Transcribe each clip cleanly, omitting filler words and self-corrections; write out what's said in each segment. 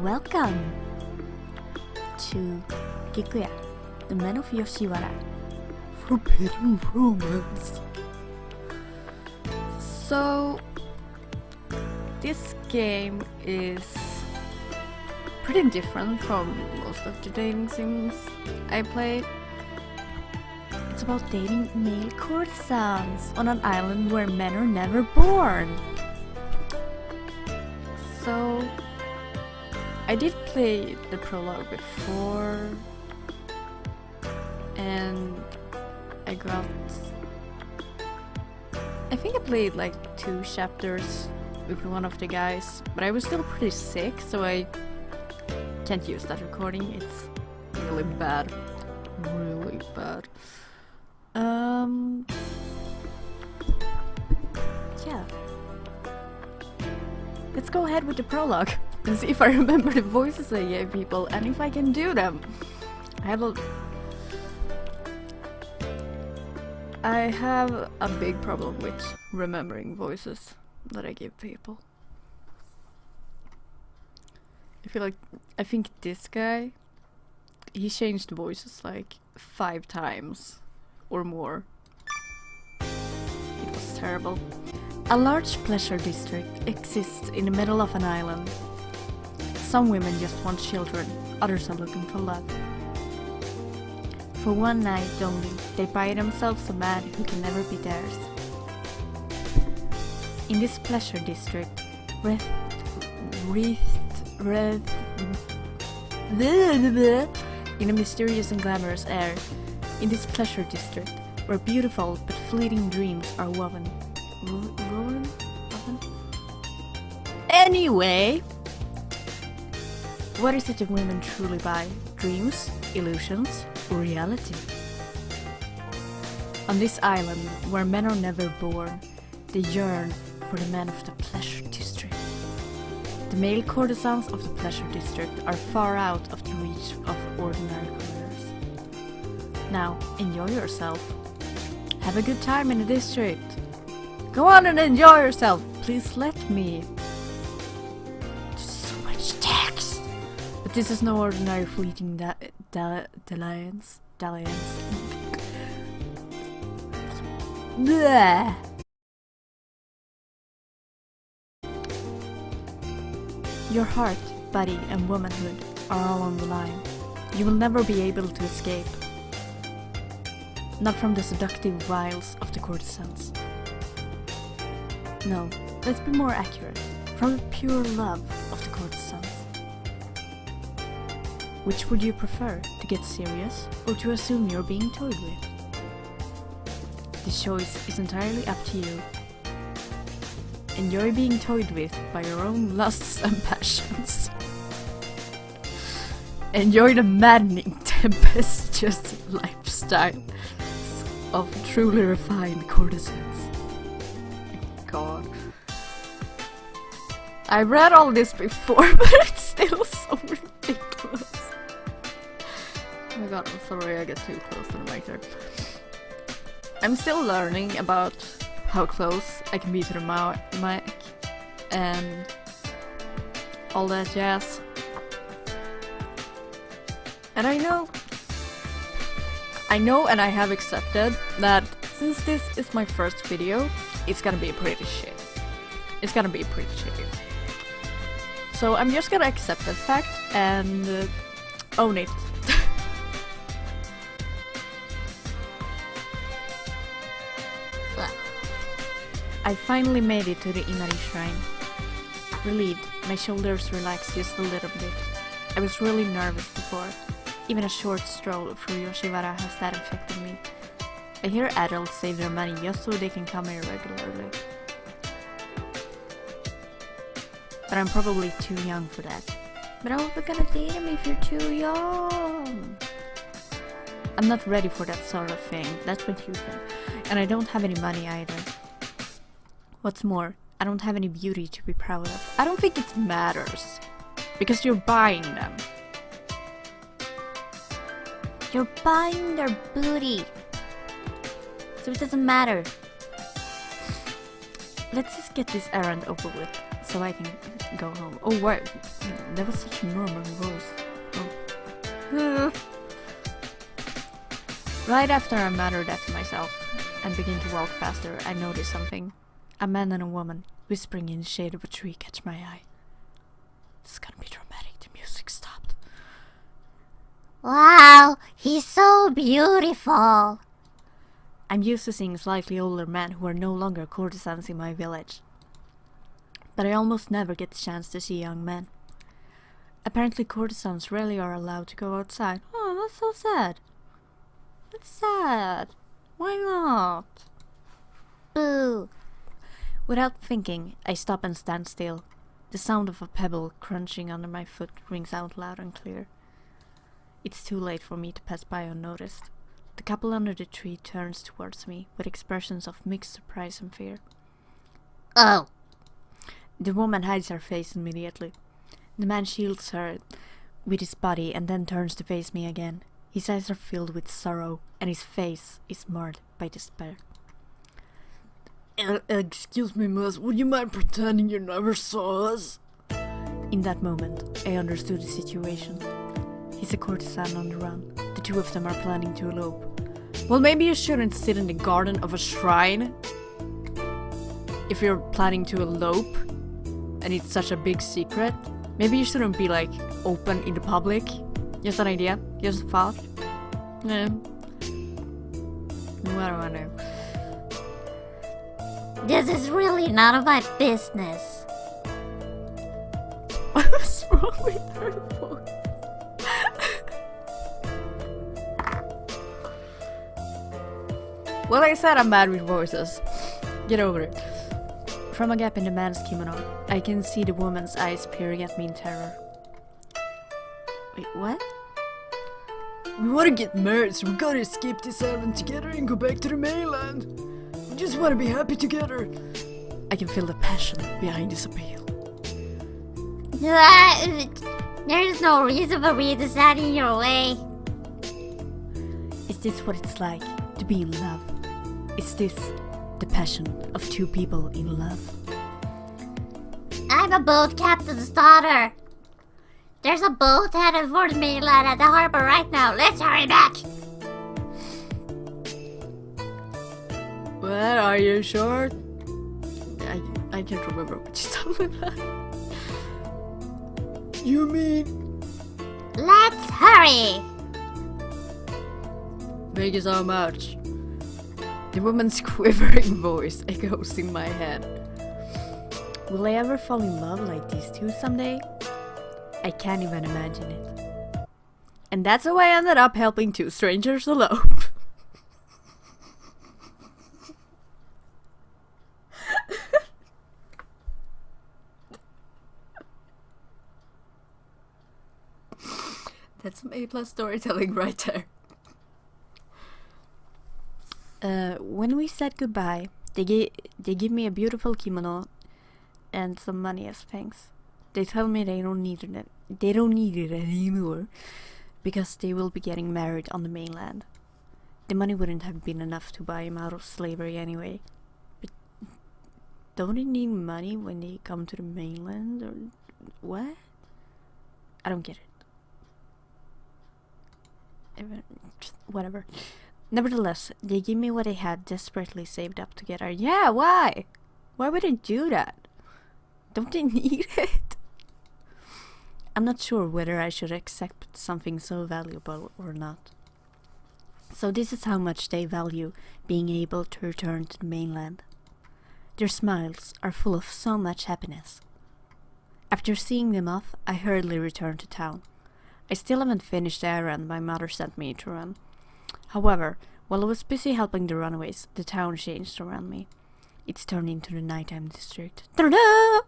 Welcome to Kikuya, the Men of Yoshiwara. Forbidden Romance. So, this game is pretty different from most of the dating sims I play. It's about dating male courtesans on an island where men are never born. So, I did play the prologue before, and I think I played like 2 chapters with one of the guys, but I was still pretty sick, so I can't use that recording. It's really bad. Really bad. Yeah. Let's go ahead with the prologue and see if I remember the voices I gave people and if I can do them. I have a big problem with remembering voices that I give people. I think this guy, he changed voices like 5 times or more. It was terrible. A large pleasure district exists in the middle of an island. Some women just want children, others are looking for love. For one night only, they buy themselves a man who can never be theirs. In this pleasure district, in a mysterious and glamorous air, in this pleasure district, where beautiful but fleeting dreams are woven. Anyway, what is it that women truly buy? Dreams, illusions, or reality? On this island, where men are never born, they yearn for the men of the pleasure district. The male courtesans of the pleasure district are far out of the reach of ordinary commoners. Now, enjoy yourself. Have a good time in the district. Go on and enjoy yourself. Please let me. There's so much text. But this is no ordinary fleeting dalliance. Bleh. Your heart, body, and womanhood are all on the line. You will never be able to escape. Not from the seductive wiles of the courtesans. No, let's be more accurate. From the pure love of the courtesans. Which would you prefer, to get serious or to assume you're being toyed with? The choice is entirely up to you. Enjoy being toyed with by your own lusts and passions. Enjoy the maddening, tempestuous lifestyle of truly refined courtesans. God. I read all this before, but it's still so ridiculous. Oh my god, I'm sorry I get too close to the mic there. I'm still learning about how close I can be to the mic and all that jazz. And I know and I have accepted that since this is my first video, it's gonna be pretty shit. It's gonna be pretty shitty. So I'm just gonna accept that fact and own it. I finally made it to the Inari shrine. Relieved, my shoulders relaxed just a little bit. I was really nervous before. Even a short stroll through Yoshiwara has that affected me. I hear adults save their money just so they can come here regularly. But I'm probably too young for that. But how are we gonna date him if you're too young? I'm not ready for that sort of thing, that's what you think. And I don't have any money either. What's more, I don't have any beauty to be proud of. I don't think it matters. Because you're buying them. You're buying their booty. So it doesn't matter. let's just get this errand over with, so I can go home. Oh, what? That was such a normal voice. Oh. Right after I muttered that to myself and began to walk faster, I noticed something. A man and a woman whispering in the shade of a tree catch my eye. This is gonna be dramatic. The music stopped. Wow, he's so beautiful. I'm used to seeing slightly older men who are no longer courtesans in my village. But I almost never get the chance to see young men. Apparently courtesans rarely are allowed to go outside. Oh, that's so sad. That's sad. Why not? Boo. Without thinking, I stop and stand still. The sound of a pebble crunching under my foot rings out loud and clear. It's too late for me to pass by unnoticed. The couple under the tree turns towards me with expressions of mixed surprise and fear. Oh. The woman hides her face immediately. The man shields her with his body and then turns to face me again. His eyes are filled with sorrow and his face is marred by despair. Excuse me, miss, would you mind pretending you never saw us? In that moment, I understood the situation. He's a courtesan on the run. The two of them are planning to elope. Well, maybe you shouldn't sit in the garden of a shrine if you're planning to elope and it's such a big secret. Maybe you shouldn't be like open in the public. Just an idea, just a thought. What do I know? This is really none of my business. What's wrong with her voice? Well, I said I'm bad with voices. Get over it. From a gap in the man's kimono, I can see the woman's eyes peering at me in terror. Wait, what? We want to get married, so we gotta escape this island together and go back to the mainland. We just want to be happy together. I can feel the passion behind this appeal. There's no reason for me to stand in your way. Is this what it's like to be in love? Is this the passion of two people in love? I'm a boat captain's daughter. There's a boat headed for the mainland at the harbor right now. Let's hurry back. Well, are you sure? I can't remember what you told me about. You mean? Let's hurry. Thank you so much. The woman's quivering voice echoes in my head. Will I ever fall in love like these two someday? I can't even imagine it. And that's how I ended up helping two strangers elope. That's some A+ storytelling right there. When we said goodbye, they give me a beautiful kimono and some money as thanks. They tell me they don't need it anymore because they will be getting married on the mainland. The money wouldn't have been enough to buy him out of slavery anyway. But don't they need money when they come to the mainland or what? I don't get it. Whatever. Nevertheless, they give me what they had desperately saved up together. Yeah, why? Why would they do that? Don't they need it? I'm not sure whether I should accept something so valuable or not. So this is how much they value being able to return to the mainland. Their smiles are full of so much happiness. After seeing them off, I hurriedly returned to town. I still haven't finished the errand my mother sent me to run. However, while I was busy helping the runaways, the town changed around me. It's turned into the nighttime district. Ta-da!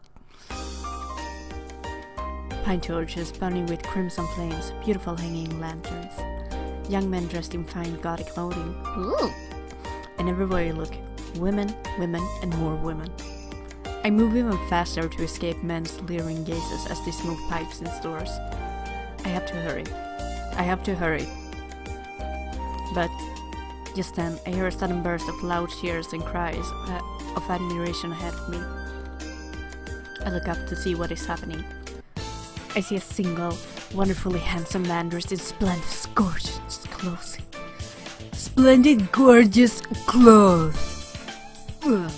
Pine torches burning with crimson flames, beautiful hanging lanterns. Young men dressed in fine gaudy clothing. Ooh. And everywhere you look, women, women, and more women. I move even faster to escape men's leering gazes as they smoke pipes in stores. I have to hurry. But just then, I hear a sudden burst of loud cheers and cries. of admiration ahead of me. I look up to see what is happening. I see a single, wonderfully handsome man dressed in splendid, gorgeous clothes. Splendid, gorgeous clothes. Ugh.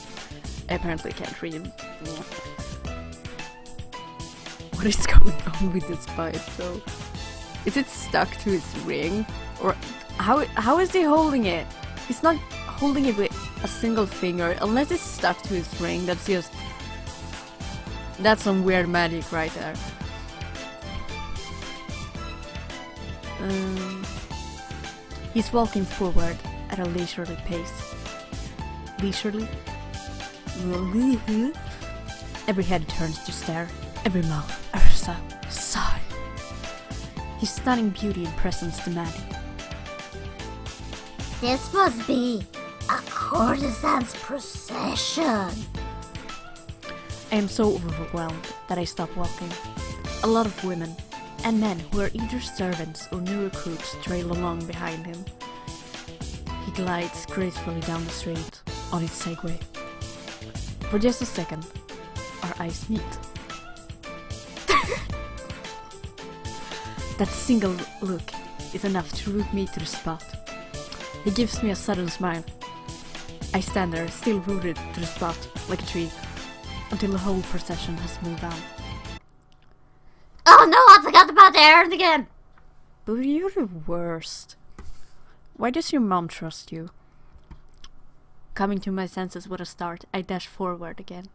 I apparently can't read. What is going on with this pipe, though? Is it stuck to his ring? Or how is he holding it? He's not holding it with a single finger, unless it's stuck to his ring. That's some weird magic right there. He's walking forward at a leisurely pace. Leisurely? Every head turns to stare, every mouth utters a sigh. His stunning beauty and presence demanding. This must be a courtesan's procession. I am so overwhelmed that I stop walking. A lot of women and men who are either servants or new recruits trail along behind him. He glides gracefully down the street on his Segway. For just a second, our eyes meet. That single look is enough to root me to the spot. He gives me a sudden smile. I stand there, still rooted to the spot, like a tree, until the whole procession has moved on. Oh no, I forgot about the errand again. But you're the worst. Why does your mom trust you? Coming to my senses with a start, I dash forward again.